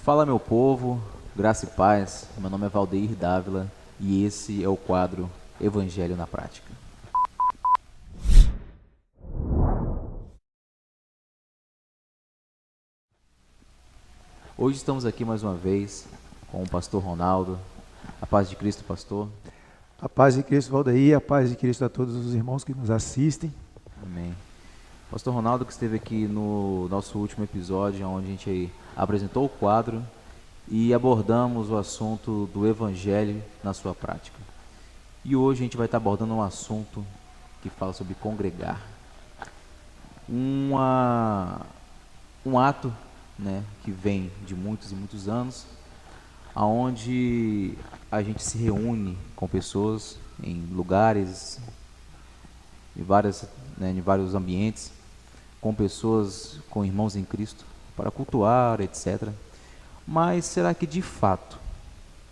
Fala, meu povo, graça e paz. Meu nome é Valdeir Dávila e esse é o quadro Evangelho na Prática. Hoje estamos aqui mais uma vez com o pastor Ronaldo. A paz de Cristo, pastor. A paz de Cristo, Valdeir, a paz de Cristo a todos os irmãos que nos assistem. Amém. Pastor Ronaldo, que esteve aqui no nosso último episódio, onde a gente apresentou o quadro e abordamos o assunto do Evangelho na sua prática. E hoje a gente vai estar abordando um assunto que fala sobre congregar. Um ato, né, que vem de muitos e muitos anos, aonde a gente se reúne com pessoas em lugares, em vários ambientes, com pessoas, com irmãos em Cristo, para cultuar, etc. Mas será que de fato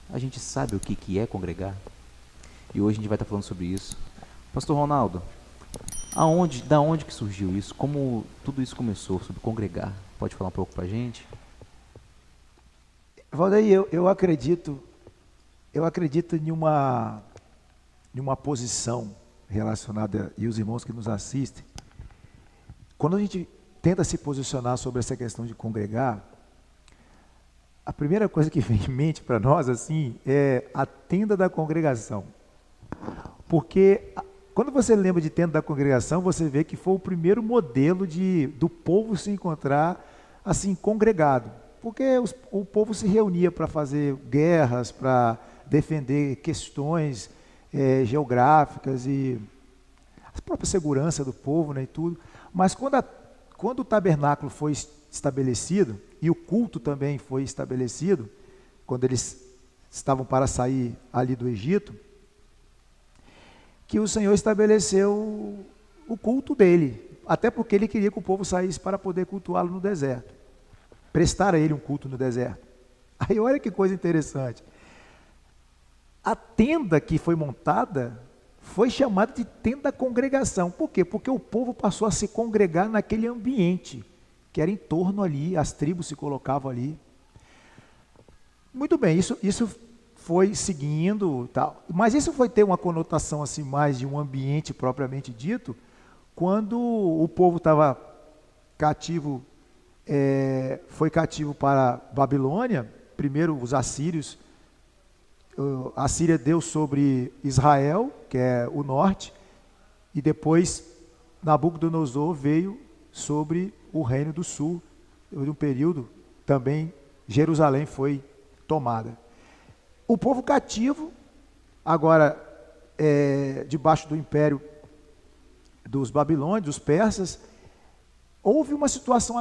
a gente sabe o que é congregar? E hoje a gente vai estar falando sobre isso. Pastor Ronaldo, da onde que surgiu isso? Como tudo isso começou sobre congregar? Pode falar um pouco para a gente? Valdeir, eu acredito em uma posição relacionada, e os irmãos que nos assistem, quando a gente tenta se posicionar sobre essa questão de congregar, a primeira coisa que vem em mente para nós assim é a tenda da congregação. Porque quando você lembra de tenda da congregação, você vê que foi o primeiro modelo do povo se encontrar assim congregado. Porque o povo se reunia para fazer guerras, para defender questões geográficas e a própria segurança do povo, né, e tudo. Mas quando o tabernáculo foi estabelecido e o culto também foi estabelecido, quando eles estavam para sair ali do Egito, que o Senhor estabeleceu o culto dele, até porque ele queria que o povo saísse para poder cultuá-lo no deserto, prestar a ele um culto no deserto. Aí olha que coisa interessante, a tenda que foi montada foi chamada de tenda da congregação. Por quê? Porque o povo passou a se congregar naquele ambiente, que era em torno ali, as tribos se colocavam ali. Muito bem, isso foi seguindo, tal. Mas isso foi ter uma conotação assim mais de um ambiente propriamente dito, quando o povo estava cativo, foi cativo para Babilônia. Primeiro os assírios, a Síria deu sobre Israel, que é o norte, e depois Nabucodonosor veio sobre o reino do sul. Em um período também Jerusalém foi tomada. O povo cativo, agora debaixo do império dos babilônios, dos persas, houve uma situação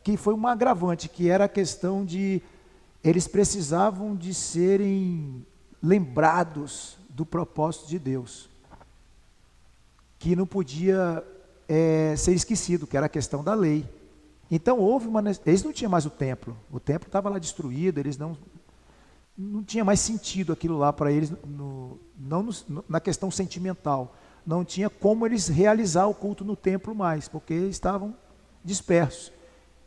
que foi uma agravante, que era a questão de eles precisavam de serem lembrados do propósito de Deus, que não podia ser esquecido, que era a questão da lei. Então eles não tinham mais o templo estava lá destruído, eles não tinha mais sentido aquilo lá para eles, na questão sentimental, não tinha como eles realizar o culto no templo mais, porque estavam dispersos,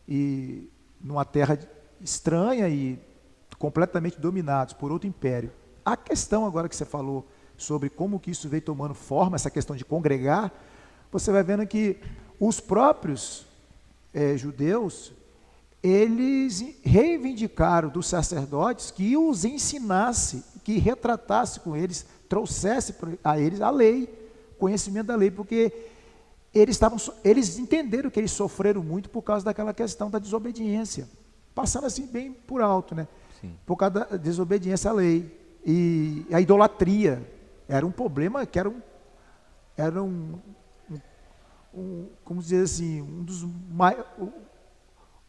e numa terra estranha e completamente dominados por outro império. A questão agora que você falou sobre como que isso veio tomando forma, essa questão de congregar, você vai vendo que os próprios judeus, eles reivindicaram dos sacerdotes que os ensinasse, que retratasse com eles, trouxesse a eles a lei, conhecimento da lei, porque eles entenderam que eles sofreram muito por causa daquela questão da desobediência, passando assim bem por alto, né? Sim. Por causa da desobediência à lei. E a idolatria era um problema que era como dizer assim,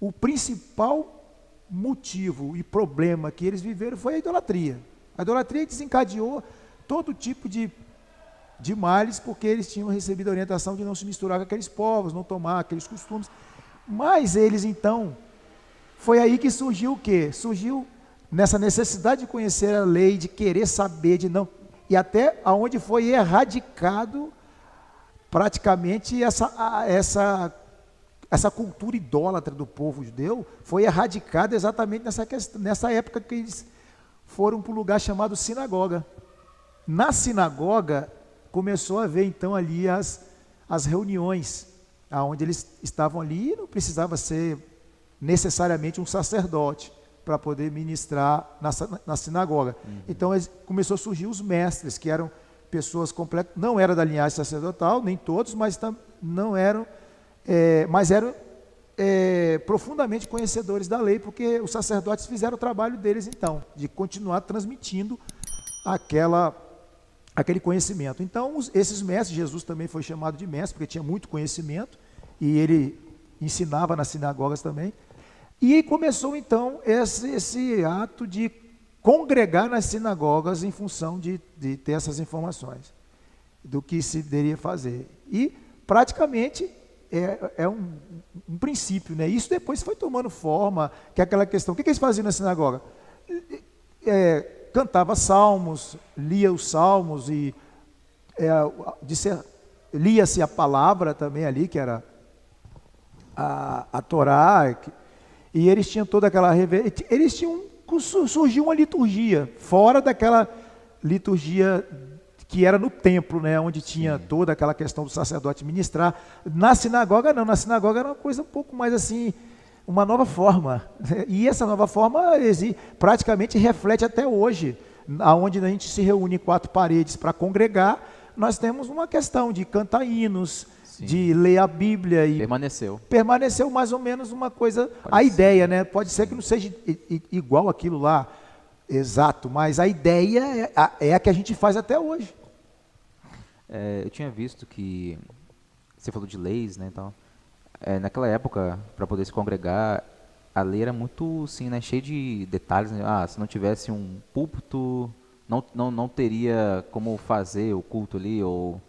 o principal motivo e problema que eles viveram foi a idolatria. A idolatria desencadeou todo tipo de males, porque eles tinham recebido a orientação de não se misturar com aqueles povos, não tomar aqueles costumes. Mas eles então, foi aí que surgiu o quê? Surgiu nessa necessidade de conhecer a lei, de querer saber, de não, e até aonde foi erradicado praticamente essa cultura idólatra do povo judeu foi erradicada exatamente nessa época que eles foram para um lugar chamado sinagoga. Na sinagoga começou a haver então ali as reuniões, onde eles estavam ali, e não precisava ser necessariamente um sacerdote para poder ministrar na sinagoga. Então começou a surgir os mestres, que eram pessoas completas, não eram da linhagem sacerdotal, nem todos, mas não eram, mas eram profundamente conhecedores da lei, porque os sacerdotes fizeram o trabalho deles então, de continuar transmitindo aquele conhecimento. Então, esses mestres, Jesus também foi chamado de mestre, porque tinha muito conhecimento, e ele ensinava nas sinagogas também. E aí começou então esse ato de congregar nas sinagogas em função de ter essas informações do que se deveria fazer. E praticamente é um princípio, né? Isso depois foi tomando forma, que é aquela questão, o que eles faziam na sinagoga? Cantava salmos, lia os salmos e lia-se a palavra também ali, que era a Torá, e eles tinham toda aquela surgiu uma liturgia, fora daquela liturgia que era no templo, né, onde tinha toda aquela questão do sacerdote ministrar. Na sinagoga não, na sinagoga era uma coisa um pouco mais assim, uma nova forma, e essa nova forma praticamente reflete até hoje, onde a gente se reúne em 4 paredes para congregar, nós temos uma questão de cantar hinos, de ler a Bíblia. E permaneceu mais ou menos uma coisa, a ideia, né? Pode ser que não seja igual aquilo lá, exato, mas a ideia é a que a gente faz até hoje. Eu tinha visto que, você falou de leis, né, então, naquela época, para poder se congregar, a lei era muito, sim, né, cheia de detalhes, né? Se não tivesse um púlpito, não teria como fazer o culto ali, ou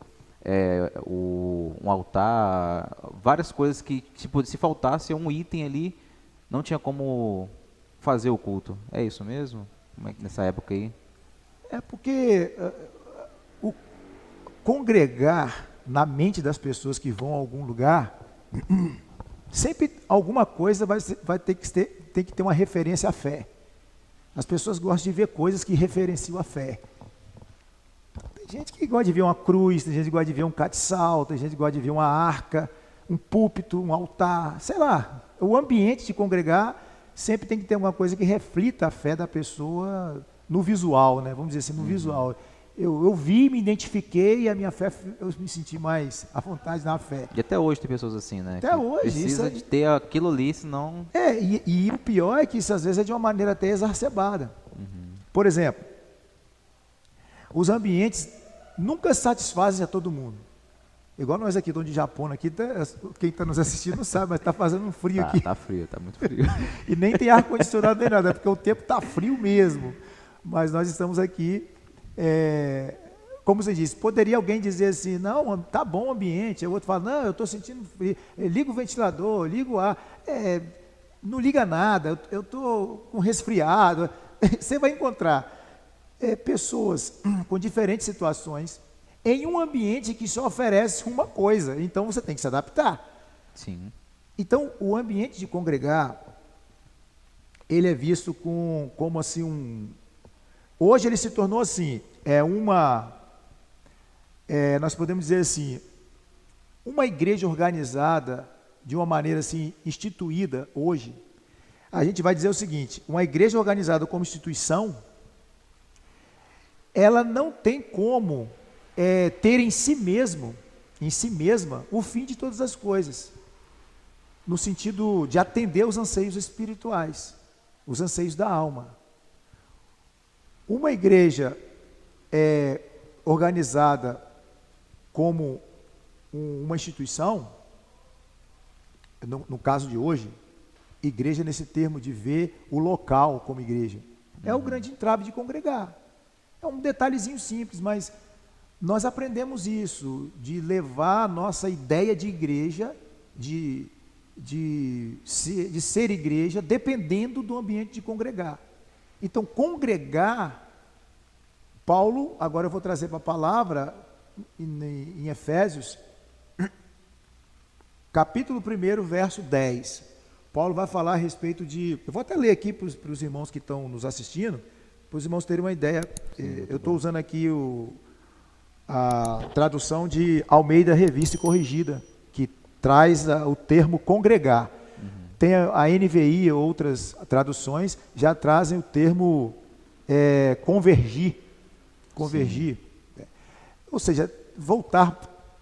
um altar, várias coisas que, tipo, se faltasse um item ali, não tinha como fazer o culto. É isso mesmo? Como é que nessa época aí? Porque o congregar na mente das pessoas que vão a algum lugar, sempre alguma coisa vai ter que ter uma referência à fé. As pessoas gostam de ver coisas que referenciam a fé. Tem gente que gosta de ver uma cruz, tem gente que gosta de ver um castiçal, tem gente que gosta de ver uma arca, um púlpito, um altar, sei lá. O ambiente de congregar sempre tem que ter alguma coisa que reflita a fé da pessoa no visual, né? Vamos dizer assim, no visual. Eu vi, me identifiquei e a minha fé, eu me senti mais à vontade na fé. E até hoje tem pessoas assim, né? Até hoje. Precisa de ter aquilo ali, senão... E o pior é que isso às vezes é de uma maneira até exacerbada. Por exemplo, os ambientes nunca satisfazem a todo mundo. Igual nós aqui, de Japão, aqui, quem está nos assistindo não sabe, mas está fazendo um frio aqui. Está frio, está muito frio. E nem tem ar-condicionado nem nada, porque o tempo está frio mesmo. Mas nós estamos aqui, como você disse, poderia alguém dizer assim, não, tá bom o ambiente, o outro fala, não, eu estou sentindo frio, liga o ventilador, liga o ar, não liga nada, eu estou com resfriado. Você vai encontrar pessoas com diferentes situações em um ambiente que só oferece uma coisa, então você tem que se adaptar. Sim. Então, o ambiente de congregar, ele é visto como assim hoje ele se tornou assim, nós podemos dizer assim, uma igreja organizada de uma maneira assim, instituída hoje, a gente vai dizer o seguinte, uma igreja organizada como instituição, ela não tem como ter em si mesma, o fim de todas as coisas, no sentido de atender os anseios espirituais, os anseios da alma. Uma igreja organizada como uma instituição, no caso de hoje, igreja nesse termo de ver o local como igreja, é o grande entrave de congregar. É um detalhezinho simples, mas nós aprendemos isso, de levar a nossa ideia de igreja, de ser igreja, dependendo do ambiente de congregar. Então, congregar, Paulo, agora eu vou trazer para a palavra, em Efésios, capítulo 1, verso 10. Paulo vai falar a respeito de... Eu vou até ler aqui para os irmãos que estão nos assistindo, para os irmãos terem uma ideia. Eu estou usando aqui a tradução de Almeida Revista e Corrigida, que traz o termo congregar. Tem a NVI e outras traduções, já trazem o termo convergir. Ou seja, voltar,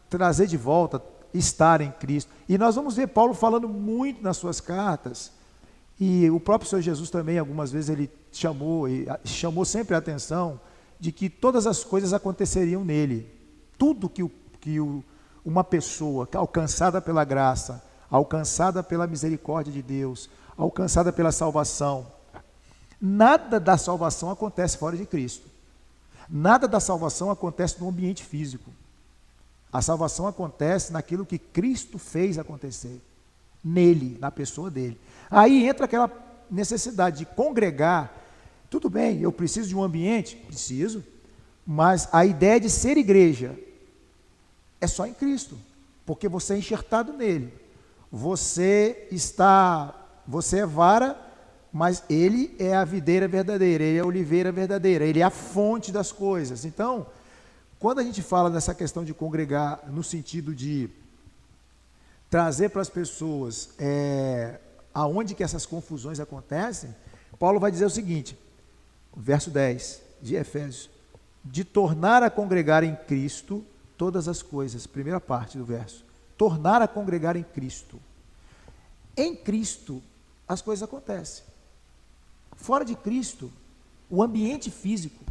trazer de volta, estar em Cristo. E nós vamos ver Paulo falando muito nas suas cartas, e o próprio Senhor Jesus também, algumas vezes, ele chamou sempre a atenção de que todas as coisas aconteceriam nele. Tudo que uma pessoa alcançada pela graça, alcançada pela misericórdia de Deus, alcançada pela salvação, nada da salvação acontece fora de Cristo. Nada da salvação acontece no ambiente físico. A salvação acontece naquilo que Cristo fez acontecer, nele, na pessoa dele. Aí entra aquela necessidade de congregar. Tudo bem, eu preciso de um ambiente? Preciso, mas a ideia de ser igreja é só em Cristo, porque você é enxertado nele. Você é vara, mas ele é a videira verdadeira, ele é a oliveira verdadeira, ele é a fonte das coisas. Então, quando a gente fala dessa questão de congregar no sentido de trazer para as pessoas aonde que essas confusões acontecem, Paulo vai dizer o seguinte, verso 10 de Efésios, de tornar a congregar em Cristo todas as coisas, primeira parte do verso, tornar a congregar em Cristo. Em Cristo as coisas acontecem. Fora de Cristo, o ambiente físico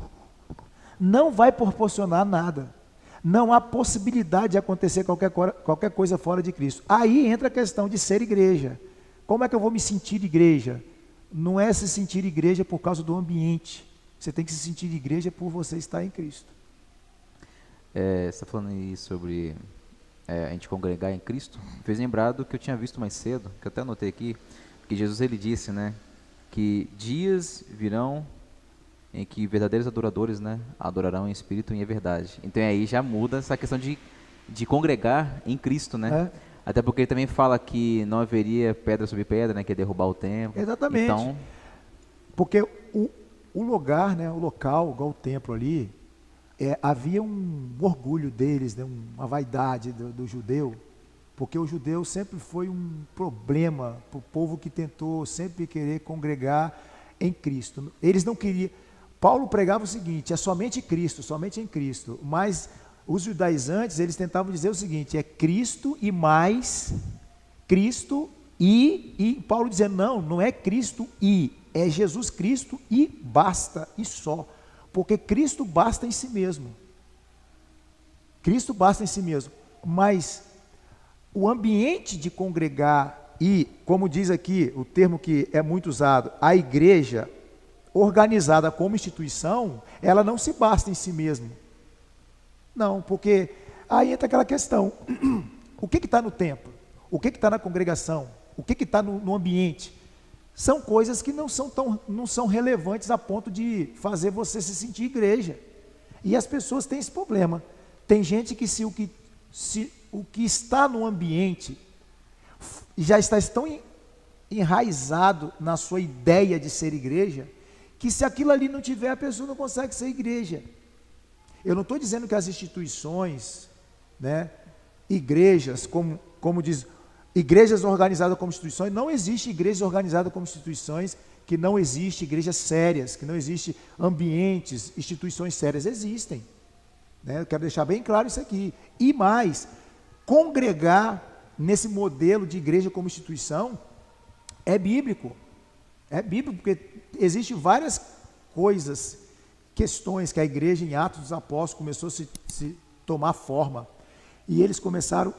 não vai proporcionar nada. Não há possibilidade de acontecer qualquer coisa fora de Cristo. Aí entra a questão de ser igreja. Como é que eu vou me sentir igreja? Não é se sentir igreja por causa do ambiente. Você tem que se sentir igreja por você estar em Cristo. Você está falando aí sobre a gente congregar em Cristo? Me fez lembrar do que eu tinha visto mais cedo, que eu até anotei aqui, que Jesus ele disse, né, que dias virão em que verdadeiros adoradores, né, adorarão em espírito e em verdade. Então aí já muda essa questão de congregar em Cristo, né? Até porque ele também fala que não haveria pedra sobre pedra, né, que é derrubar o templo. Exatamente. Então, porque o lugar, né, o local, igual o templo ali, havia um orgulho deles, né, uma vaidade do judeu, porque o judeu sempre foi um problema para o povo que tentou sempre querer congregar em Cristo. Eles não queriam. Paulo pregava o seguinte, é somente Cristo, somente em Cristo, mas os judaizantes, eles tentavam dizer o seguinte, é Cristo e mais Cristo e Paulo dizia, não é Cristo é Jesus Cristo e basta, e só, porque Cristo basta em si mesmo. Cristo basta em si mesmo, mas o ambiente de congregar e, como diz aqui, o termo que é muito usado, a igreja organizada como instituição, ela não se basta em si mesma. Não, porque aí entra aquela questão, o que está no templo? O que está na congregação? O que está no ambiente? São coisas que não são relevantes a ponto de fazer você se sentir igreja. E as pessoas têm esse problema. Tem gente que se o que está no ambiente já está tão enraizado na sua ideia de ser igreja, que se aquilo ali não tiver, a pessoa não consegue ser igreja. Eu não estou dizendo que as instituições, né, igrejas, como diz, igrejas organizadas como instituições, não existe igreja organizada como instituições, que não existe igrejas sérias, que não existe ambientes, instituições sérias, existem. Né? Eu quero deixar bem claro isso aqui. E mais, congregar nesse modelo de igreja como instituição é bíblico. É bíblico porque existem várias coisas, questões que a igreja em Atos dos Apóstolos começou a se tomar forma. E eles começaram,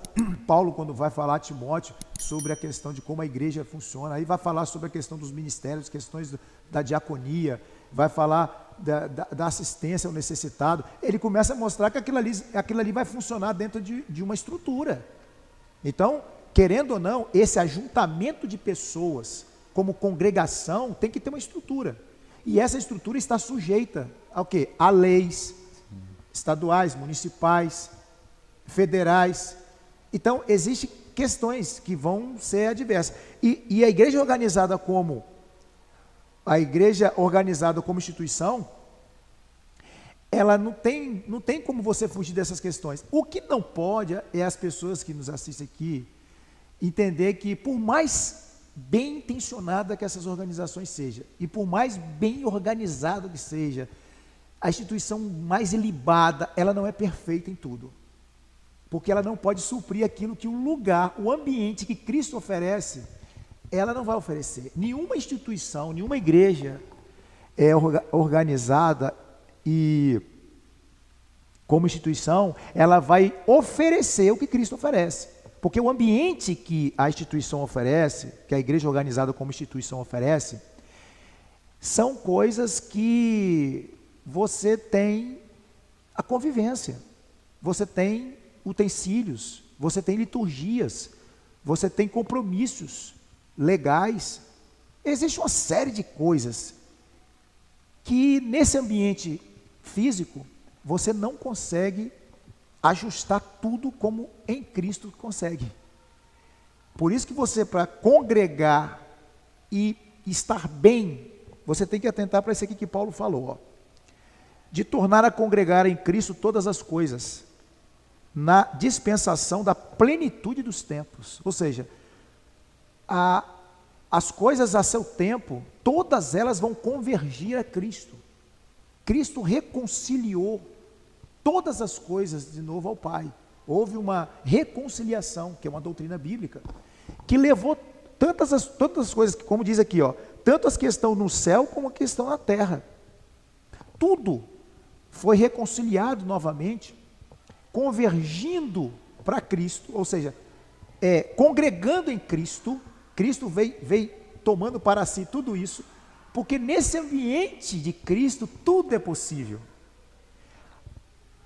Paulo quando vai falar a Timóteo sobre a questão de como a igreja funciona, aí vai falar sobre a questão dos ministérios, questões da diaconia, vai falar da assistência ao necessitado, ele começa a mostrar que aquilo ali vai funcionar dentro de uma estrutura. Então, querendo ou não, esse ajuntamento de pessoas como congregação tem que ter uma estrutura. E essa estrutura está sujeita ao quê? A leis estaduais, municipais, federais. Então, existe questões que vão ser adversas. E a igreja organizada como instituição, ela não tem como você fugir dessas questões. O que não pode é as pessoas que nos assistem aqui entender que, por mais bem intencionada que essas organizações sejam, e por mais bem organizado que seja, a instituição mais ilibada, ela não é perfeita em tudo. Porque ela não pode suprir aquilo que o lugar, o ambiente que Cristo oferece, ela não vai oferecer. Nenhuma instituição, nenhuma igreja é organizada e, como instituição, ela vai oferecer o que Cristo oferece. Porque o ambiente que a instituição oferece, que a igreja organizada como instituição oferece, são coisas que você tem a convivência, você tem utensílios, você tem liturgias, você tem compromissos legais. Existe uma série de coisas que nesse ambiente físico você não consegue ajustar tudo como em Cristo consegue. Por isso que você, para congregar e estar bem, você tem que atentar para isso aqui que Paulo falou, ó, de tornar a congregar em Cristo todas as coisas, na dispensação da plenitude dos tempos. Ou seja, as coisas a seu tempo, todas elas vão convergir a Cristo. Cristo reconciliou todas as coisas de novo ao Pai. Houve uma reconciliação, que é uma doutrina bíblica, que levou todas as coisas, como diz aqui, ó, tanto as que estão no céu como as que estão na terra. Tudo foi reconciliado novamente, convergindo para Cristo, ou seja, congregando em Cristo. Cristo veio tomando para si tudo isso, porque nesse ambiente de Cristo tudo é possível.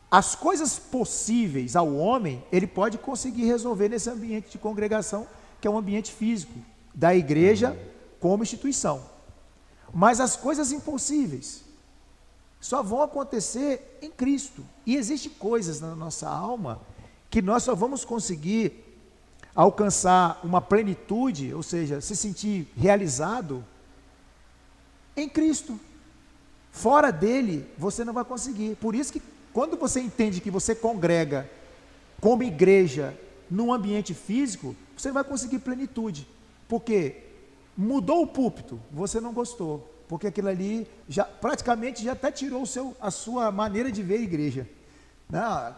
As coisas possíveis ao homem, ele pode conseguir resolver nesse ambiente de congregação, que é um ambiente físico, da igreja como instituição. Mas as coisas impossíveis só vão acontecer em Cristo. E existem coisas na nossa alma que nós só vamos conseguir alcançar uma plenitude, ou seja, se sentir realizado em Cristo. Fora dele, você não vai conseguir. Por isso que quando você entende que você congrega como igreja num ambiente físico, você vai conseguir plenitude. Porque mudou o púlpito, você não gostou. Porque aquilo ali praticamente já até tirou a sua maneira de ver a igreja. Não,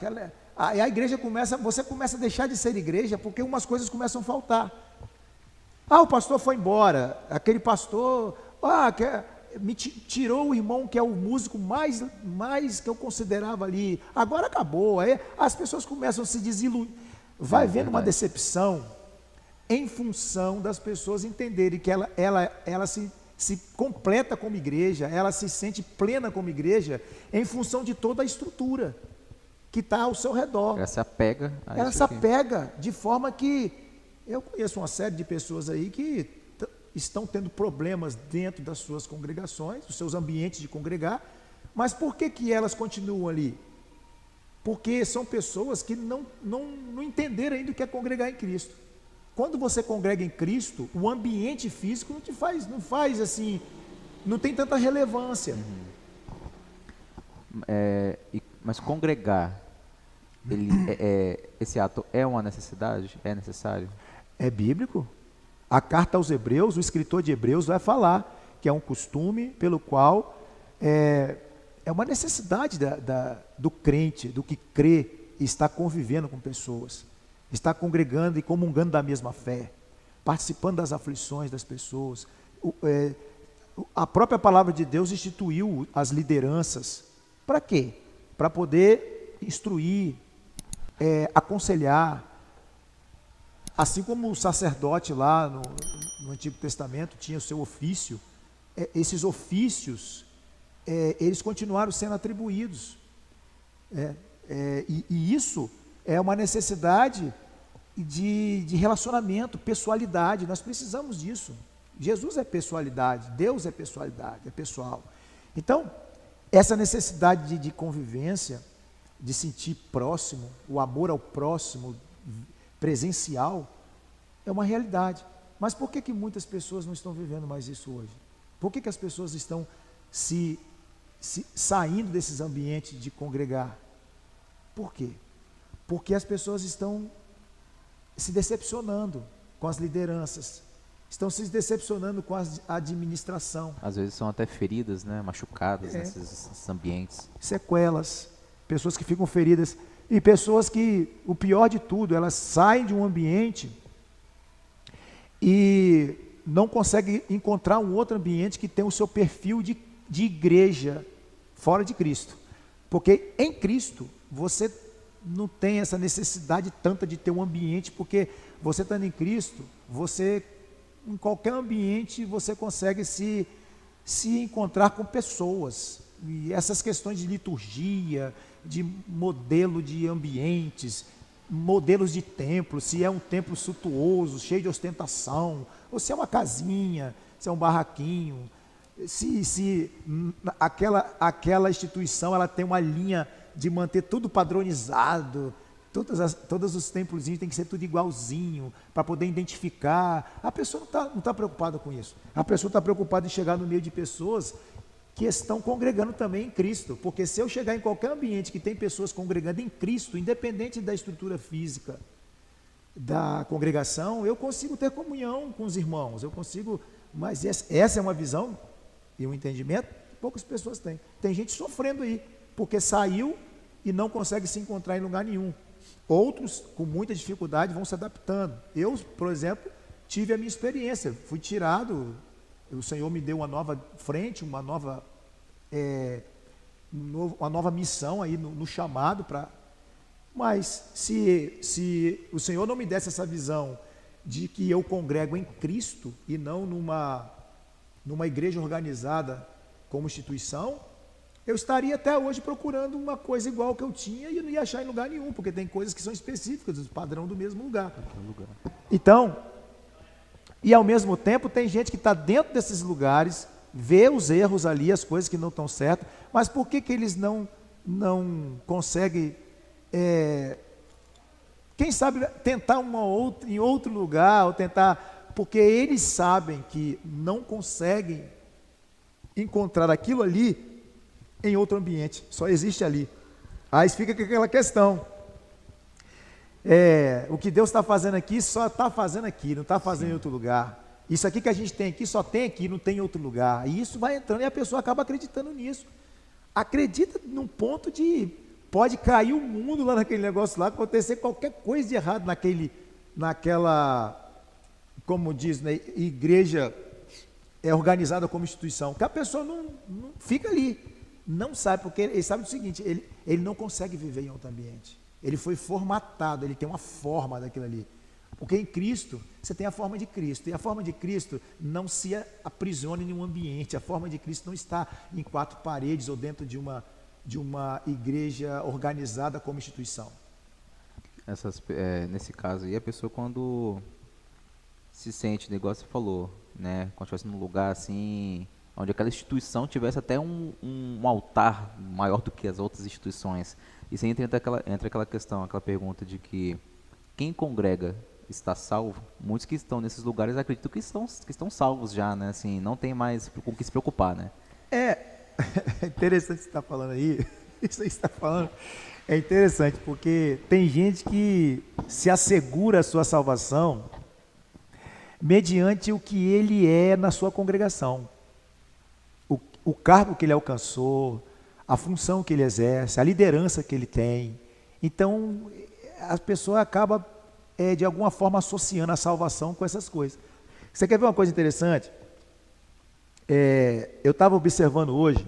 a igreja você começa a deixar de ser igreja porque umas coisas começam a faltar. O pastor foi embora, aquele pastor me tirou o irmão que é o músico mais que eu considerava ali, agora acabou. Aí as pessoas começam a se desiludir, vai vendo uma decepção em função das pessoas entenderem que ela se completa como igreja, ela se sente plena como igreja em função de toda a estrutura que está ao seu redor. Ela se apega a Ela isso se aqui. apega de forma que eu conheço uma série de pessoas aí que estão tendo problemas dentro das suas congregações, dos seus ambientes de congregar, mas por que elas continuam ali? Porque são pessoas que não entenderam ainda o que é congregar em Cristo. Quando você congrega em Cristo, o ambiente físico não faz assim, não tem tanta relevância. Mas congregar, esse ato é uma necessidade? É necessário? É bíblico. A carta aos Hebreus, o escritor de Hebreus vai falar que é um costume pelo qual é uma necessidade do crente, do que crê e está convivendo com pessoas, está congregando e comungando da mesma fé, participando das aflições das pessoas. A própria palavra de Deus instituiu as lideranças. Para quê? Para poder instruir, aconselhar. Assim como o sacerdote lá no Antigo Testamento tinha o seu ofício, esses ofícios, eles continuaram sendo atribuídos. E isso é uma necessidade de relacionamento, pessoalidade. Nós precisamos disso. Jesus é pessoalidade, Deus é pessoalidade, é pessoal. Então, essa necessidade de convivência, de sentir próximo, o amor ao próximo, presencial, É uma realidade. Mas por que muitas pessoas não estão vivendo mais isso hoje? Por que as pessoas estão saindo desses ambientes de congregar? Por quê? Porque as pessoas estão se decepcionando com as lideranças, estão se decepcionando com a administração. Às vezes são até feridas, né, machucadas nesses ambientes. Sequelas, pessoas que ficam feridas e pessoas que, o pior de tudo, elas saem de um ambiente e não conseguem encontrar um outro ambiente que tem o seu perfil de igreja fora de Cristo. Porque em Cristo você não tem essa necessidade tanta de ter um ambiente, porque você estando em Cristo, você, em qualquer ambiente, você consegue se encontrar com pessoas. E essas questões de liturgia, de modelo de ambientes, modelos de templo, se é um templo suntuoso, cheio de ostentação, ou se é uma casinha, se é um barraquinho, se aquela instituição ela tem uma linha de manter tudo padronizado, todos os templozinhos tem que ser tudo igualzinho, para poder identificar. A pessoa não tá preocupada com isso. A pessoa está preocupada em chegar no meio de pessoas que estão congregando também em Cristo, porque se eu chegar em qualquer ambiente que tem pessoas congregando em Cristo, independente da estrutura física da congregação, eu consigo ter comunhão com os irmãos, eu consigo, mas essa é uma visão e um entendimento que poucas pessoas têm. Tem gente sofrendo aí, porque saiu e não consegue se encontrar em lugar nenhum. Outros, com muita dificuldade, vão se adaptando. Eu, por exemplo, tive a minha experiência, fui tirado, o Senhor me deu uma nova frente, uma nova missão aí no chamado para... Mas se o Senhor não me desse essa visão de que eu congrego em Cristo e não numa igreja organizada como instituição, eu estaria até hoje procurando uma coisa igual que eu tinha e não ia achar em lugar nenhum, porque tem coisas que são específicas, do padrão do mesmo lugar. Então, e ao mesmo tempo tem gente que está dentro desses lugares, vê os erros ali, as coisas que não estão certas, mas por que eles não conseguem, quem sabe, tentar em outro lugar, ou tentar, porque eles sabem que não conseguem encontrar aquilo ali em outro ambiente, só existe ali. Aí fica com aquela questão, o que Deus está fazendo aqui, só está fazendo aqui, não está fazendo em outro lugar. Isso aqui que a gente tem aqui, só tem aqui, não tem em outro lugar. E isso vai entrando e a pessoa acaba acreditando nisso. Acredita num ponto de, pode cair o mundo lá naquele negócio lá, acontecer qualquer coisa de errado naquela, como diz, né, igreja organizada como instituição, que a pessoa não fica ali. Não sabe, porque ele sabe o seguinte, ele não consegue viver em outro ambiente. Ele foi formatado, ele tem uma forma daquilo ali. Porque em Cristo, você tem a forma de Cristo. E a forma de Cristo não se aprisiona em nenhum ambiente. A forma de Cristo não está em quatro paredes ou dentro de uma igreja organizada como instituição. Nesse caso aí, a pessoa quando se sente, negócio você falou, né, quando estivesse num lugar assim, onde aquela instituição tivesse até um altar maior do que as outras instituições. E você entra aquela questão, aquela pergunta de que quem congrega está salvo. Muitos que estão nesses lugares acreditam que estão salvos já, né? Assim, não tem mais com o que se preocupar, né? É interessante você estar falando aí. Isso aí que você está falando é interessante, porque tem gente que se assegura a sua salvação mediante o que ele é na sua congregação. O cargo que ele alcançou, a função que ele exerce, a liderança que ele tem. Então, a pessoa acaba, de alguma forma, associando a salvação com essas coisas. Você quer ver uma coisa interessante? Eu estava observando hoje,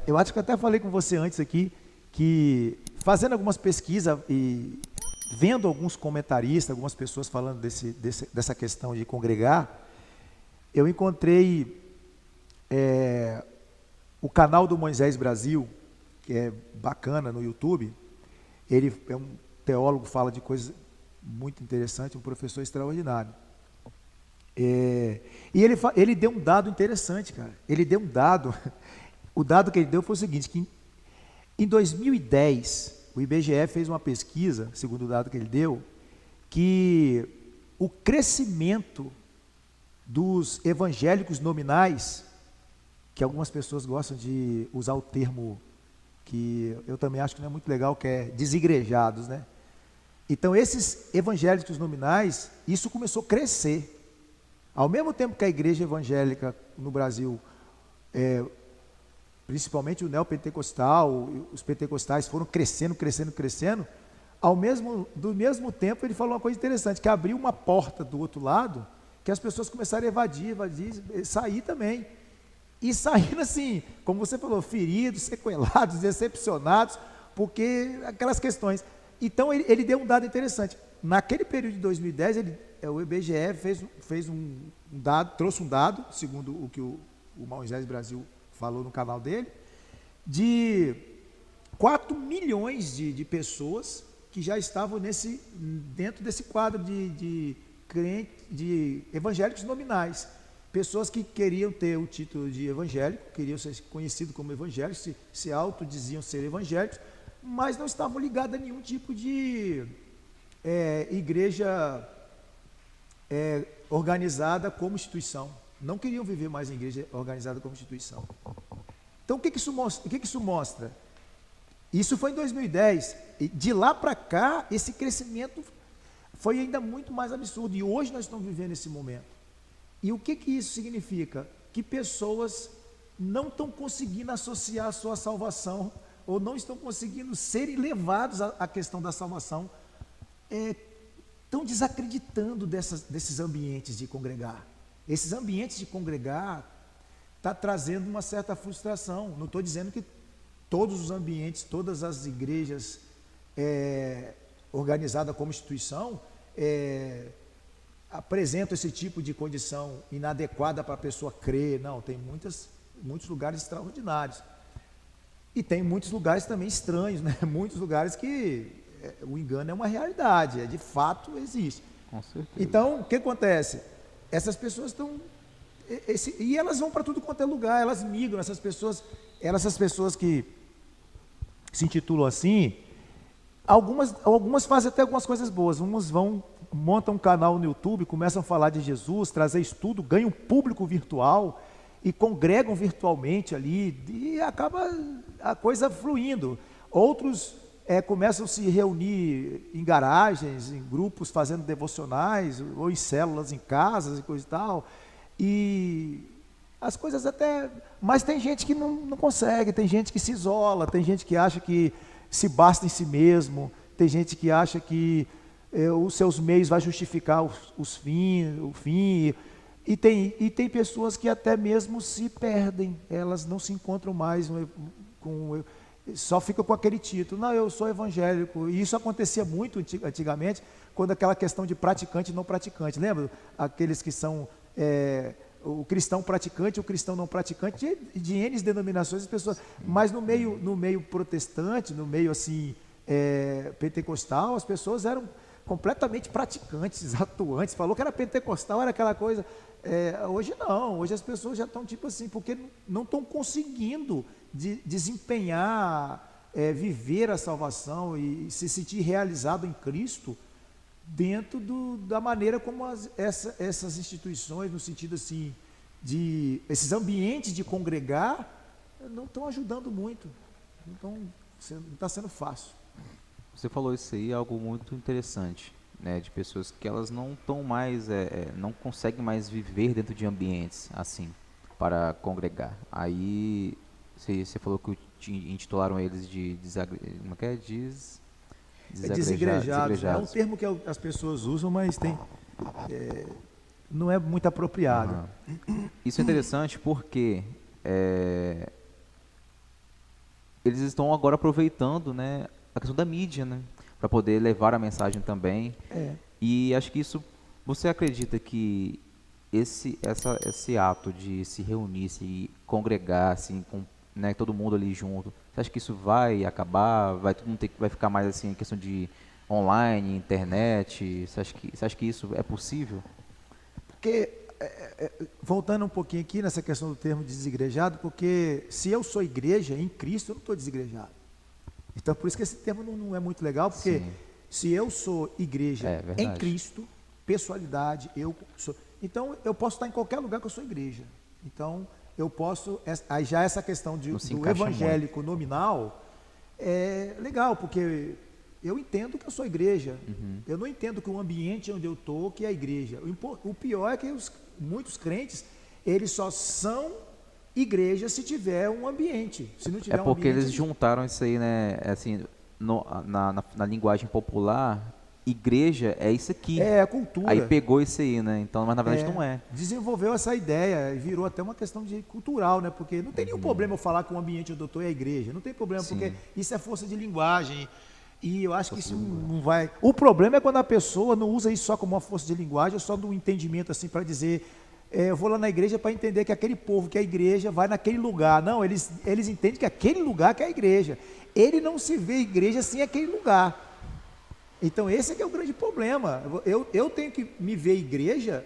eu acho que eu até falei com você antes aqui, que fazendo algumas pesquisas e vendo alguns comentaristas, algumas pessoas falando dessa questão de congregar, eu encontrei o canal do Moisés Brasil, que é bacana no YouTube. Ele é um teólogo, fala de coisas muito interessantes, um professor extraordinário. E ele deu um dado interessante, cara. Ele deu um dado, o dado que ele deu foi o seguinte, que em 2010, o IBGE fez uma pesquisa, segundo o dado que ele deu, que o crescimento dos evangélicos nominais, que algumas pessoas gostam de usar o termo que eu também acho que não é muito legal, que é desigrejados, né? Então, esses evangélicos nominais, isso começou a crescer. Ao mesmo tempo que a igreja evangélica no Brasil, principalmente o neopentecostal, os pentecostais foram crescendo, do mesmo tempo ele falou uma coisa interessante, que abriu uma porta do outro lado, que as pessoas começaram a evadir, sair também. E saíram assim, como você falou, feridos, sequelados, decepcionados, porque aquelas questões. Então ele deu um dado interessante. Naquele período de 2010, o IBGE fez um dado, trouxe um dado, segundo o que o Moisés Brasil falou no canal dele, de 4 milhões de pessoas que já estavam dentro desse quadro de evangélicos nominais. Pessoas que queriam ter o título de evangélico, queriam ser conhecidos como evangélicos, se autodiziam ser evangélicos, mas não estavam ligados a nenhum tipo de igreja organizada como instituição. Não queriam viver mais em igreja organizada como instituição. Então, o que isso mostra? Isso foi em 2010. E de lá para cá, esse crescimento foi ainda muito mais absurdo. E hoje nós estamos vivendo esse momento. E o que isso significa? Que pessoas não estão conseguindo associar a sua salvação, ou não estão conseguindo serem levados à questão da salvação, estão desacreditando desses ambientes de congregar. Esses ambientes de congregar está trazendo uma certa frustração. Não estou dizendo que todos os ambientes, todas as igrejas organizadas como instituição apresentam esse tipo de condição inadequada para a pessoa crer. Não, tem muitos lugares extraordinários. E tem muitos lugares também estranhos, né? Muitos lugares que o engano é uma realidade, de fato existe. Com certeza. Então, o que acontece? Essas pessoas estão... E elas vão para tudo quanto é lugar, elas migram, essas pessoas que se intitulam assim, algumas fazem até algumas coisas boas, umas montam um canal no YouTube, começam a falar de Jesus, trazer estudo, ganham público virtual e congregam virtualmente ali, e acaba a coisa fluindo. Outros começam a se reunir em garagens, em grupos, fazendo devocionais, ou em células em casas e coisa e tal, e as coisas até... Mas tem gente que não consegue, tem gente que se isola, tem gente que acha que se basta em si mesmo, tem gente que acha que os seus meios vai justificar o fim, e tem pessoas que até mesmo se perdem, elas não se encontram mais só ficam com aquele título, não, eu sou evangélico. E isso acontecia muito antigamente, quando aquela questão de praticante e não praticante, lembra? Aqueles que são o cristão praticante, o cristão não praticante, de N denominações, as pessoas, mas no meio protestante, no meio assim pentecostal, as pessoas eram completamente praticantes, atuantes. Falou que era pentecostal, era aquela coisa. Hoje não, hoje as pessoas já estão tipo assim, porque não estão conseguindo desempenhar, viver a salvação e se sentir realizado em Cristo dentro da maneira como essas instituições, no sentido assim, esses ambientes de congregar, não estão ajudando muito. Então, não está sendo fácil. Você falou isso aí, algo muito interessante, né, de pessoas que elas não estão mais, não conseguem mais viver dentro de ambientes assim, para congregar. Aí, você falou que intitularam eles de desigrejados. É um termo que as pessoas usam, mas não é muito apropriado. Uhum. Isso é interessante porque eles estão agora aproveitando, né, a questão da mídia, né, para poder levar a mensagem também. E acho que isso, você acredita que esse ato de se reunir, se congregar, assim, com, né, todo mundo ali junto, você acha que isso vai acabar? Todo mundo vai ficar mais assim, em questão de online, internet? Você acha que isso é possível? Porque, voltando um pouquinho aqui nessa questão do termo desigrejado, porque se eu sou igreja em Cristo, eu não estou desigrejado. Então, por isso que esse termo não é muito legal, porque Se eu sou igreja em verdade. Cristo, pessoalidade, eu sou. Então, eu posso estar em qualquer lugar que eu sou igreja. Então, eu posso. Aí já essa questão Não se do encaixa evangélico nominal é legal, porque eu entendo que eu sou igreja. Eu não entendo que o ambiente onde eu estou que é a igreja. O pior é que muitos crentes, eles só são igreja se tiver um ambiente. Se não tiver É um porque ambiente, eles juntaram isso aí, né? Assim, na linguagem popular, igreja é isso aqui. é a cultura. Aí pegou isso aí, né? Então, mas na verdade não é. Desenvolveu essa ideia e virou até uma questão de cultural, né? Porque não tem nenhum problema eu falar que o ambiente onde eu estou é a igreja. Não tem problema, Sim. porque isso é força de linguagem. E eu acho que isso não vai. O problema é quando a pessoa não usa isso só como uma força de linguagem, só do entendimento assim para dizer, eu vou lá na igreja para entender que aquele povo que é a igreja vai naquele lugar. Não, eles entendem que aquele lugar que é a igreja. Ele não se vê igreja sem aquele lugar. Então esse é que é o grande problema. Eu tenho que me ver igreja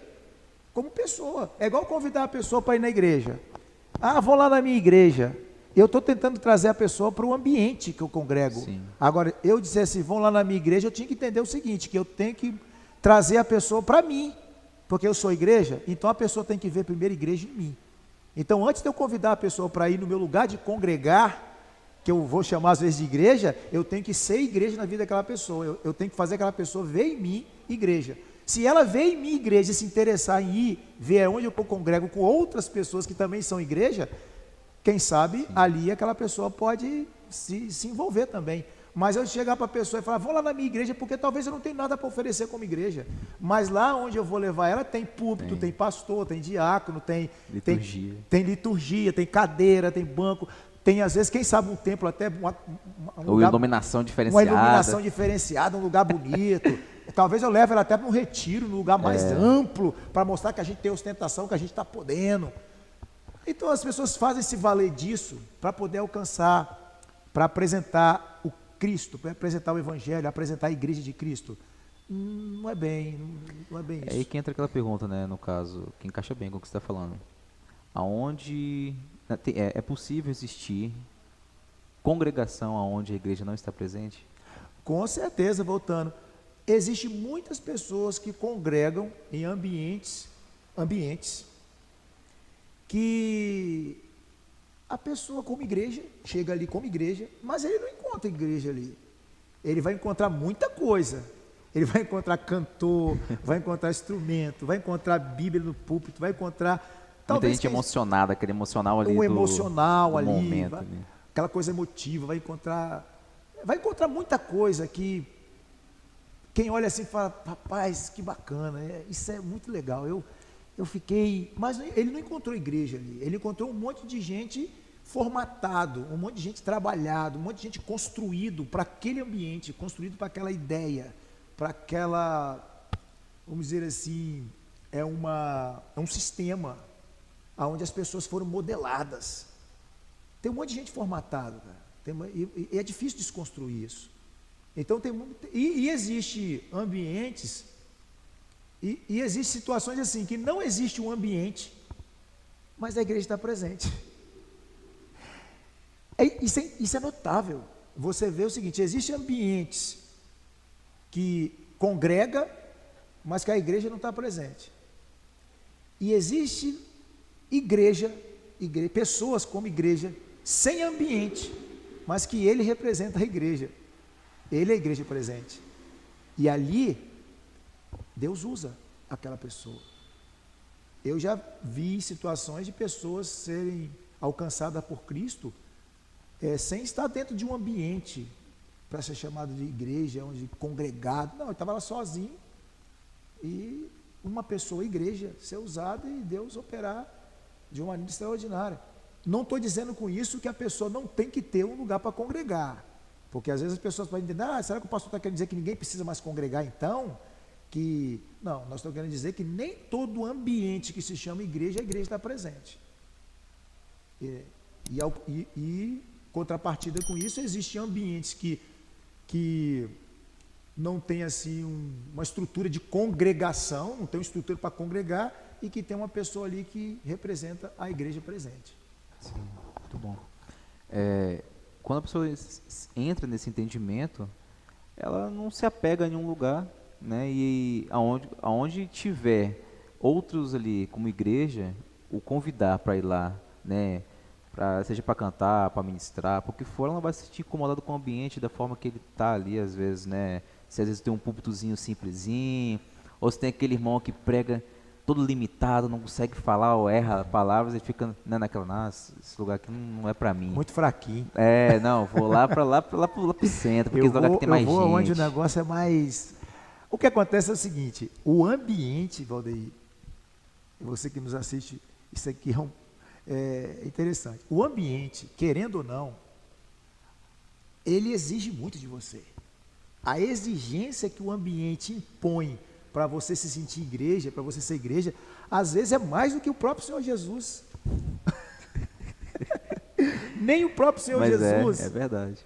como pessoa. É igual convidar a pessoa para ir na igreja. Ah, vou lá na minha igreja. Eu estou tentando trazer a pessoa para o ambiente que eu congrego. Sim. Agora, eu dissesse, vão lá na minha igreja, eu tinha que entender o seguinte, que eu tenho que trazer a pessoa para mim. Porque eu sou igreja, então a pessoa tem que ver primeiro igreja em mim. Então, antes de eu convidar a pessoa para ir no meu lugar de congregar, que eu vou chamar às vezes de igreja, eu tenho que ser igreja na vida daquela pessoa. Eu tenho que fazer aquela pessoa ver em mim igreja. Se ela vê em mim igreja e se interessar em ir, ver onde eu congrego com outras pessoas que também são igreja, quem sabe ali aquela pessoa pode se envolver também. Mas eu chegar para a pessoa e falar, vou lá na minha igreja, porque talvez eu não tenha nada para oferecer como igreja. Mas lá onde eu vou levar ela, tem púlpito, tem pastor, tem diácono, tem liturgia, tem cadeira, tem banco. Tem, às vezes, quem sabe um templo até Ou iluminação diferenciada. Uma iluminação diferenciada, um lugar bonito. Talvez eu leve ela até para um retiro, num lugar mais amplo, para mostrar que a gente tem ostentação, que a gente está podendo. Então as pessoas fazem se valer disso para poder alcançar, para apresentar o Cristo, para apresentar o Evangelho, apresentar a igreja de Cristo. Não é bem isso. É aí que entra aquela pergunta, né, no caso, que encaixa bem com o que você está falando. Aonde é possível existir congregação aonde a igreja não está presente? Com certeza, voltando. Existem muitas pessoas que congregam em ambientes que a pessoa como igreja, chega ali como igreja, mas ele não encontra igreja ali. Ele vai encontrar muita coisa. Ele vai encontrar cantor, vai encontrar instrumento, vai encontrar Bíblia no púlpito, vai encontrar... Muita gente emocionada, aquele emocional ali do emocional ali, momento, ali, aquela coisa emotiva, vai encontrar muita coisa que quem olha assim fala, rapaz, que bacana, isso é muito legal. Eu fiquei, mas ele não encontrou igreja ali, ele encontrou um monte de gente formatado, um monte de gente trabalhado, um monte de gente construído para aquele ambiente, construído para aquela ideia, para aquela, vamos dizer assim, é um sistema onde as pessoas foram modeladas. Tem um monte de gente formatada, cara. E é difícil desconstruir isso. Então e existe ambientes e existem situações assim que não existe um ambiente, mas a igreja está presente. Isso é notável. Você vê o seguinte: existem ambientes que congrega, mas que a igreja não está presente. E existe pessoas como igreja, sem ambiente, mas que ele representa a igreja. Ele é a igreja presente. E ali, Deus usa aquela pessoa. Eu já vi situações de pessoas serem alcançadas por Cristo, sem estar dentro de um ambiente, para ser chamado de igreja, onde congregado. Não, ele estava lá sozinho, e uma pessoa, igreja, ser usada e Deus operar de uma maneira extraordinária. Não estou dizendo com isso que a pessoa não tem que ter um lugar para congregar, porque às vezes as pessoas podem entender, será que o pastor está querendo dizer que ninguém precisa mais congregar então? Não, nós estamos querendo dizer que nem todo ambiente que se chama igreja, a igreja está presente. E contrapartida com isso, existem ambientes que não tem assim uma estrutura de congregação, não tem uma estrutura para congregar, e que tem uma pessoa ali que representa a igreja presente. Sim, muito bom. Quando a pessoa entra nesse entendimento, ela não se apega a nenhum lugar, né? E aonde tiver outros ali como igreja, o convidar para ir lá, né? Seja para cantar, para ministrar, porque for, ela não vai se sentir incomodada com o ambiente da forma que ele tá ali, às vezes, né? Se às vezes tem um púlpitozinho simplesinho, ou se tem aquele irmão que prega todo limitado, não consegue falar ou erra palavras, ele fica, né, naquela, nossa, esse lugar aqui não é para mim. Muito fraquinho. Não, vou lá pro centro, porque esse lugar aqui tem mais eu vou onde o gente. negócio é mais... O que acontece é o seguinte, o ambiente, Valdeir, você que nos assiste, isso aqui é interessante. O ambiente, querendo ou não, ele exige muito de você. A exigência que o ambiente impõe para você se sentir igreja, para você ser igreja, às vezes é mais do que o próprio Senhor Jesus. Nem o próprio Senhor Mas Jesus. é verdade.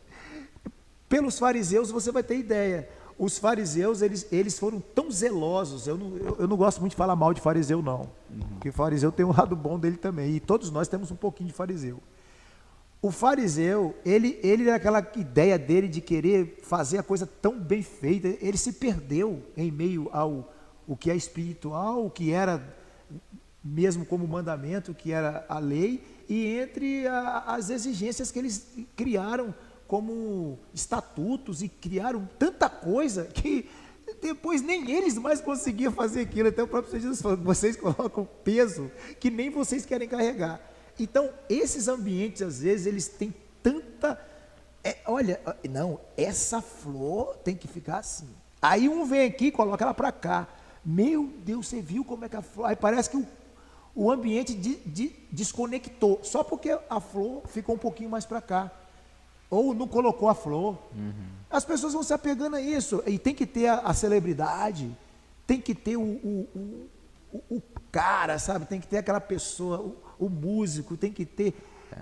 Pelos fariseus, você vai ter ideia. Os fariseus, eles foram tão zelosos. Eu não gosto muito de falar mal de fariseu, não. Porque fariseu tem um lado bom dele também. E todos nós temos um pouquinho de fariseu. O fariseu, ele aquela ideia dele de querer fazer a coisa tão bem feita, ele se perdeu em meio ao o que é espiritual, o que era mesmo como mandamento, o que era a lei, e entre as exigências que eles criaram como estatutos e criaram tanta coisa que depois nem eles mais conseguiam fazer aquilo. Até o próprio Senhor Jesus falou, vocês colocam peso que nem vocês querem carregar. Então, esses ambientes, às vezes, eles têm tanta... olha, não, essa flor tem que ficar assim. Aí um vem aqui e coloca ela para cá. Meu Deus, você viu como é que a flor... Aí parece que o ambiente desconectou, só porque a flor ficou um pouquinho mais para cá. Ou não colocou a flor. As pessoas vão se apegando a isso. E tem que ter a celebridade, tem que ter o cara, sabe? Tem que ter aquela pessoa, o músico, tem que ter...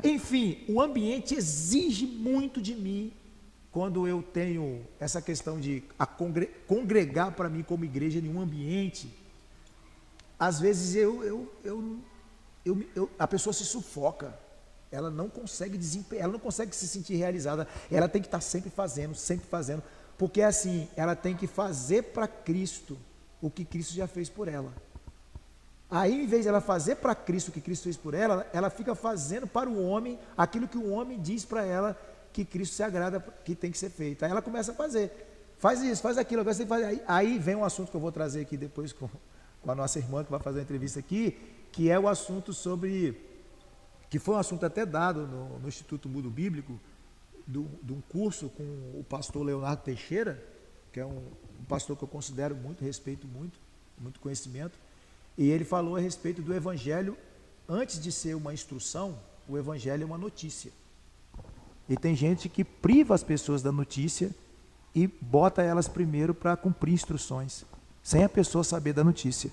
Enfim, o ambiente exige muito de mim quando eu tenho essa questão de congregar para mim como igreja em um ambiente. Às vezes a pessoa se sufoca. Ela não consegue desempenhar, ela não consegue se sentir realizada. Ela tem que estar sempre fazendo, porque assim, ela tem que fazer para Cristo o que Cristo já fez por ela. Aí, em vez de ela fazer para Cristo o que Cristo fez por ela, ela fica fazendo para o homem aquilo que o homem diz para ela que Cristo se agrada, que tem que ser feito. Aí ela começa a fazer, faz isso, faz aquilo, agora você faz. Aí vem um assunto que eu vou trazer aqui depois com a nossa irmã que vai fazer a entrevista aqui, que é o assunto que foi um assunto até dado no Instituto Mundo Bíblico, de um curso com o pastor Leonardo Teixeira, que é um pastor que eu considero muito, respeito muito conhecimento, e ele falou a respeito do evangelho. Antes de ser uma instrução, o evangelho é uma notícia. E tem gente que priva as pessoas da notícia e bota elas primeiro para cumprir instruções, sem a pessoa saber da notícia.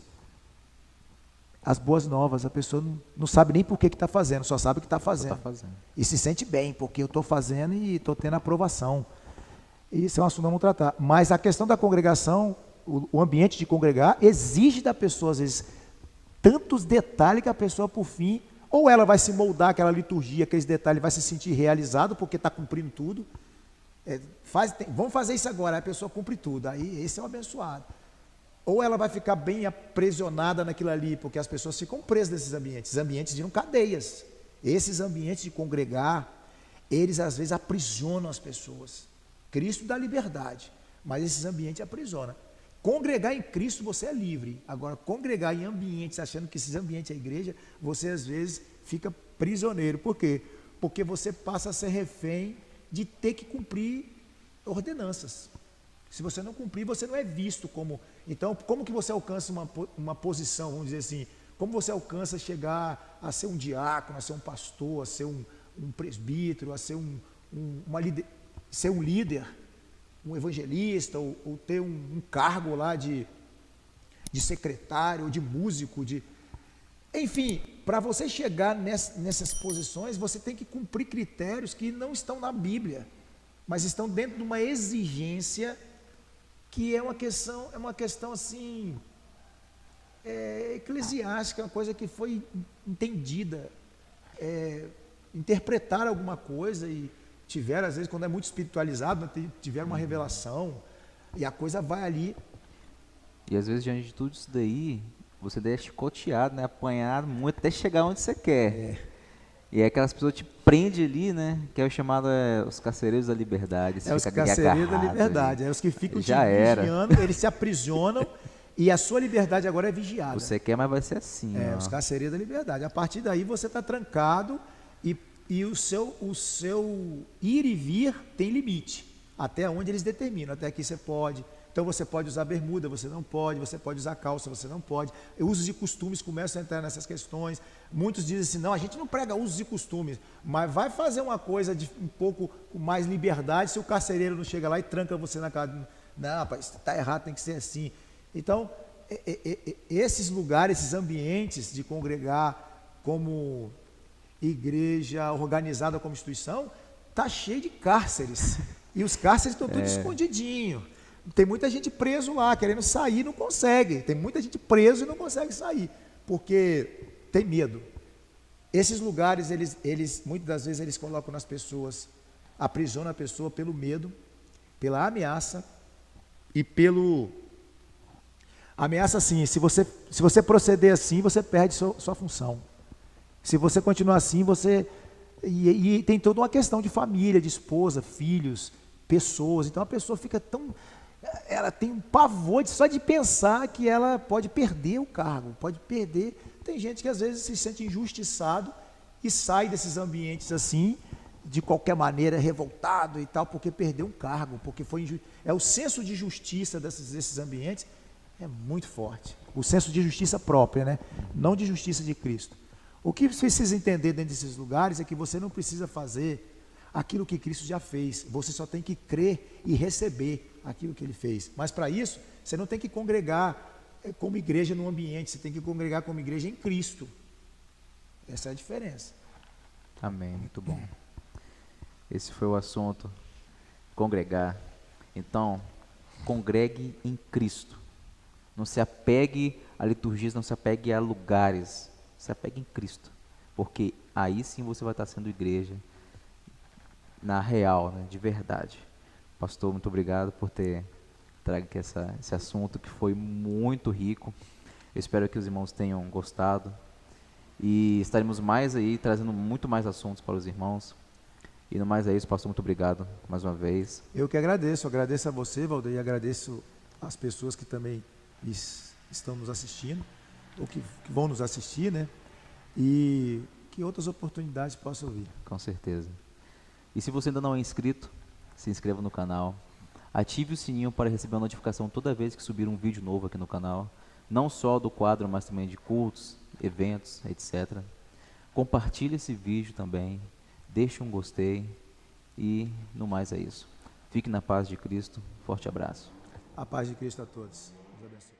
As boas novas, a pessoa não sabe nem por que está fazendo, só sabe que está fazendo. E se sente bem, porque eu estou fazendo e estou tendo aprovação. Isso é um assunto que vamos tratar. Mas a questão da congregação, o ambiente de congregar, exige da pessoa, às vezes, tantos detalhes que a pessoa, por fim, ou ela vai se moldar aquela liturgia, aqueles detalhes, vai se sentir realizado, porque está cumprindo tudo. Vamos fazer isso agora, aí a pessoa cumpre tudo, aí esse é o abençoado. Ou ela vai ficar bem aprisionada naquilo ali, porque as pessoas ficam presas nesses ambientes. Os ambientes viram cadeias. Esses ambientes de congregar, eles às vezes aprisionam as pessoas. Cristo dá liberdade, mas esses ambientes aprisionam. Congregar em Cristo você é livre. Agora, congregar em ambientes, achando que esses ambientes é a igreja, você às vezes fica prisioneiro. Por quê? Porque você passa a ser refém de ter que cumprir ordenanças. Se você não cumprir, você não é visto como... Então, como que você alcança uma posição, vamos dizer assim, como você alcança chegar a ser um diácono, a ser um pastor, a ser um presbítero, a ser ser um líder, um evangelista, ou ter um cargo lá de secretário, ou de músico, enfim, para você chegar nessas posições, você tem que cumprir critérios que não estão na Bíblia, mas estão dentro de uma exigência que é uma questão assim, eclesiástica, uma coisa que foi entendida, interpretar alguma coisa tiveram, às vezes, quando é muito espiritualizado, tiveram uma revelação, e a coisa vai ali. E às vezes, diante de tudo isso daí, você deve chicoteado, né? Apanhar muito até chegar onde você quer. E aí aquelas pessoas te prendem ali, né? Que é o chamado os carcereiros da liberdade. Você Os fica ali carcereiros da agarrado liberdade. ali. Os que ficam te Já era. vigiando, eles se aprisionam e a sua liberdade agora é vigiada. Você quer, mas vai ser assim. Ó. Os carcereiros da liberdade. A partir daí você está trancado e o seu ir e vir tem limite. Até onde eles determinam. Até aqui você pode. Então você pode usar bermuda, você não pode. Você pode usar calça, você não pode. Usos e costumes começam a entrar nessas questões. Muitos dizem assim, não, a gente não prega usos e costumes, mas vai fazer uma coisa de um pouco com mais liberdade se o carcereiro não chega lá e tranca você na casa. Não, rapaz, está errado, tem que ser assim. Então, esses lugares, esses ambientes de congregar como igreja organizada como instituição, está cheio de cárceres. E os cárceres estão tudo escondidinho. Tem muita gente preso lá, querendo sair, não consegue. Tem muita gente preso e não consegue sair, porque tem medo. Esses lugares, eles muitas das vezes, eles colocam nas pessoas, aprisionam a pessoa pelo medo, pela ameaça e pelo... Ameaça assim, se você proceder assim, você perde sua função. Se você continuar assim, você... E tem toda uma questão de família, de esposa, filhos, pessoas. Então a pessoa fica tão... Ela tem um pavor só de pensar que ela pode perder o cargo, pode perder. Tem gente que às vezes se sente injustiçado e sai desses ambientes assim, de qualquer maneira, revoltado e tal, porque perdeu um cargo, porque foi injusto. O senso de justiça desses ambientes é muito forte. O senso de justiça própria, né? Não de justiça de Cristo. O que você precisa entender dentro desses lugares é que você não precisa fazer aquilo que Cristo já fez. Você só tem que crer e receber aquilo que Ele fez. Mas para isso, você não tem que congregar como igreja no ambiente, você tem que congregar como igreja em Cristo. Essa é a diferença. Amém, muito bom. Esse foi o assunto, congregar. Então, congregue em Cristo. Não se apegue a liturgias, não se apegue a lugares. Se apegue em Cristo. Porque aí sim você vai estar sendo igreja na real, né, de verdade. Pastor, muito obrigado por ter trago aqui esse assunto que foi muito rico. Eu espero que os irmãos tenham gostado e estaremos mais aí trazendo muito mais assuntos para os irmãos. E no mais é isso, pastor, muito obrigado mais uma vez. Eu que agradeço a você, Valdir, e agradeço as pessoas que também estão nos assistindo, ou que vão nos assistir, né? E que outras oportunidades possam vir. Com certeza. E se você ainda não é inscrito, se inscreva no canal. Ative o sininho para receber a notificação toda vez que subir um vídeo novo aqui no canal. Não só do quadro, mas também de cultos, eventos, etc. Compartilhe esse vídeo também. Deixe um gostei. E no mais é isso. Fique na paz de Cristo. Forte abraço. A paz de Cristo a todos. Deus abençoe.